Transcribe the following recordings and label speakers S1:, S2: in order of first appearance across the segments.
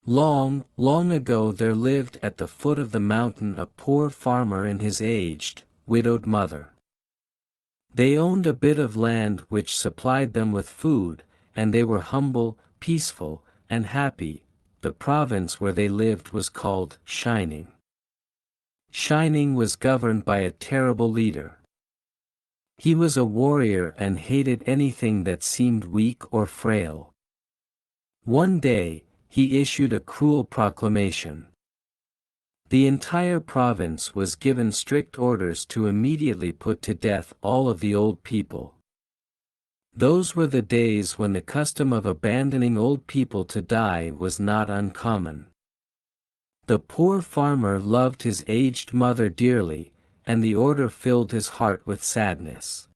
S1: Long, long ago there lived at the foot of the mountain a poor farmer and his aged, widowed mother. They owned a bit of land which supplied them with food, and they were humble, peaceful, and happy. The province where they lived was called Shining. Shining was governed by a terrible leader. He was a warrior and hated anything that seemed weak or frail. One day, he issued a cruel proclamation. The entire province was given strict orders to immediately put to death all of the old people. Those were the days when the custom of abandoning old people to die was not uncommon. The poor farmer loved his aged mother dearly, and the order filled his heart with sadness.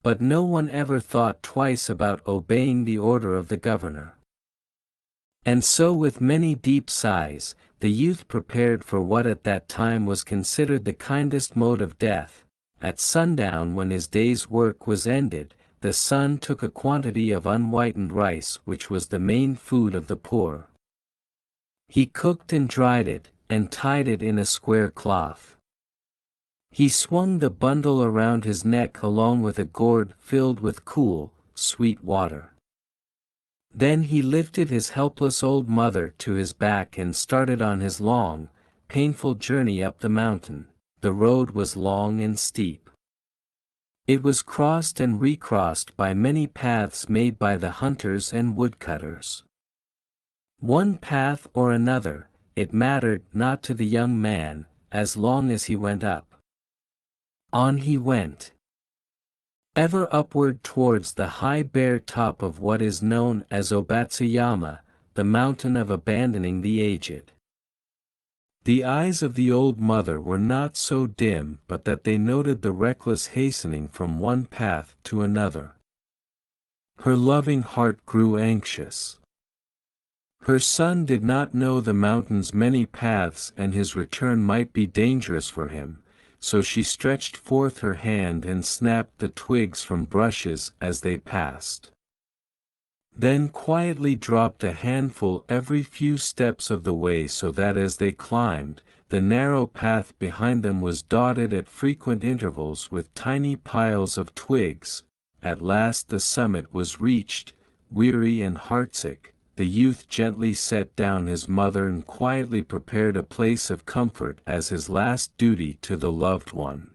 S1: But no one ever thought twice about obeying the order of the governor. And so with many deep sighs, the youth prepared for what at that time was considered the kindest mode of death. At sundown, when his day's work was ended, the son took a quantity of unwhitened rice which was the main food of the poor. He cooked and dried it, and tied it in a square cloth. He swung the bundle around his neck along with a gourd filled with cool, sweet water. Then he lifted his helpless old mother to his back and started on his long, painful journey up the mountain. The road was long and steep. It was crossed and recrossed by many paths made by the hunters and woodcutters. One path or another, it mattered not to the young man, as long as he went up. On he went, ever upward towards the high bare top of what is known as Obatsuyama, the mountain of abandoning the aged. The eyes of the old mother were not so dim but that they noted the reckless hastening from one path to another. Her loving heart grew anxious. Her son did not know the mountain's many paths and his return might be dangerous for him, so she stretched forth her hand and snapped the twigs from bushes as they passed. Then quietly dropped a handful every few steps of the way so that as they climbed, the narrow path behind them was dotted at frequent intervals with tiny piles of twigs. At last the summit was reached. Weary and heartsick, the youth gently set down his mother and quietly prepared a place of comfort as his last duty to the loved one.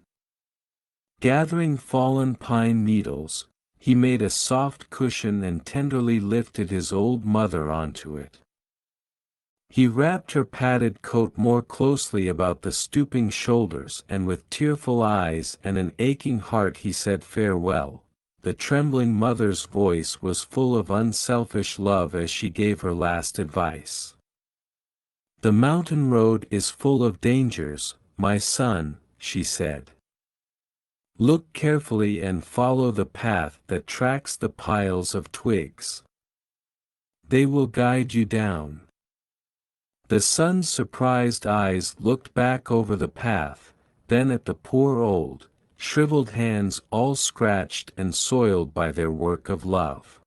S1: Gathering fallen pine needles, he made a soft cushion and tenderly lifted his old mother onto it. He wrapped her padded coat more closely about the stooping shoulders and with tearful eyes and an aching heart he said farewell. The trembling mother's voice was full of unselfish love as she gave her last advice. "The mountain road is full of dangers, my son," she said. "Look carefully and follow the path that tracks the piles of twigs. They will guide you down." The son's surprised eyes looked back over the path, then at the poor old, shriveled hands all scratched and soiled by their work of love.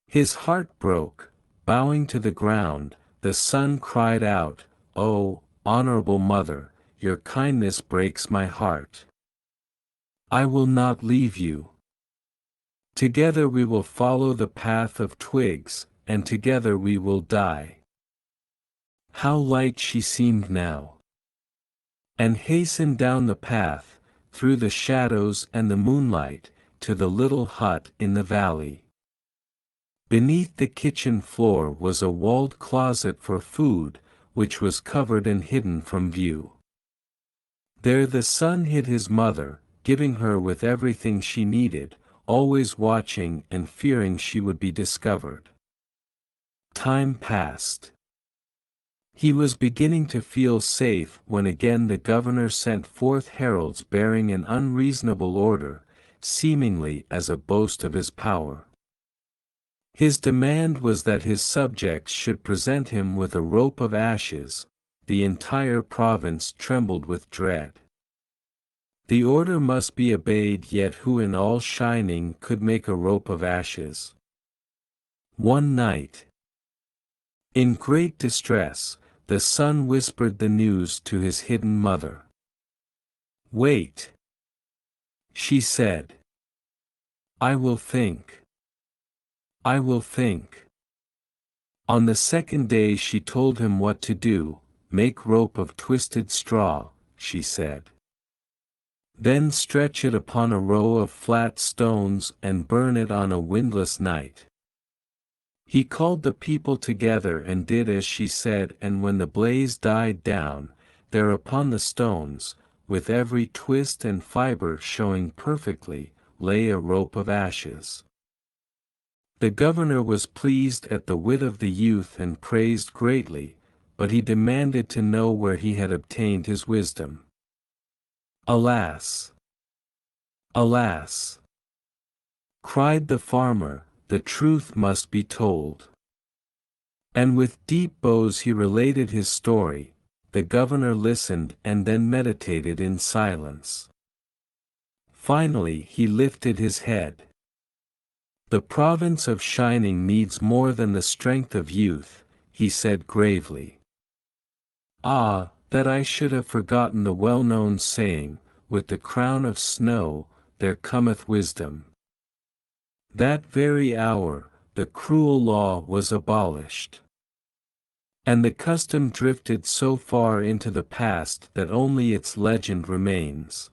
S1: His heart broke. Bowing to the ground, the son cried out, "Oh, honorable mother, your kindness breaks my heart. I will not leave you. Together we will follow the path of twigs, and together we will die." How light she seemed now! And hastened down the path, through the shadows and the moonlight, to the little hut in the valley. Beneath the kitchen floor was a walled closet for food, which was covered and hidden from view. There the son hid his mother, giving her with everything she needed, always watching and fearing she would be discovered. Time passed. He was beginning to feel safe when again the governor sent forth heralds bearing an unreasonable order, seemingly as a boast of his power. His demand was that his subjects should present him with a rope of ashes. The entire province trembled with dread. The order must be obeyed, yet who in all Shining could make a rope of ashes? One night, In great distress, the son whispered the news to his hidden mother. "Wait," she said. "I will think. I will think." On the second day she told him what to do. "Make rope of twisted straw," she said. "Then stretch it upon a row of flat stones and burn it on a windless night." He called the people together and did as she said, and when the blaze died down, there upon the stones, with every twist and fiber showing perfectly, lay a rope of ashes. The governor was pleased at the wit of the youth and praised greatly, but he demanded to know where he had obtained his wisdom. "Alas! Alas!" cried the farmer, "the truth must be told." And with deep bows he related his story. The governor listened and then meditated in silence. Finally he lifted his head. "The province of Shining needs more than the strength of youth," he said gravely. "Ah, that I should have forgotten the well-known saying, 'With the crown of snow, there cometh wisdom.'" That very hour, the cruel law was abolished. And the custom drifted so far into the past that only its legend remains.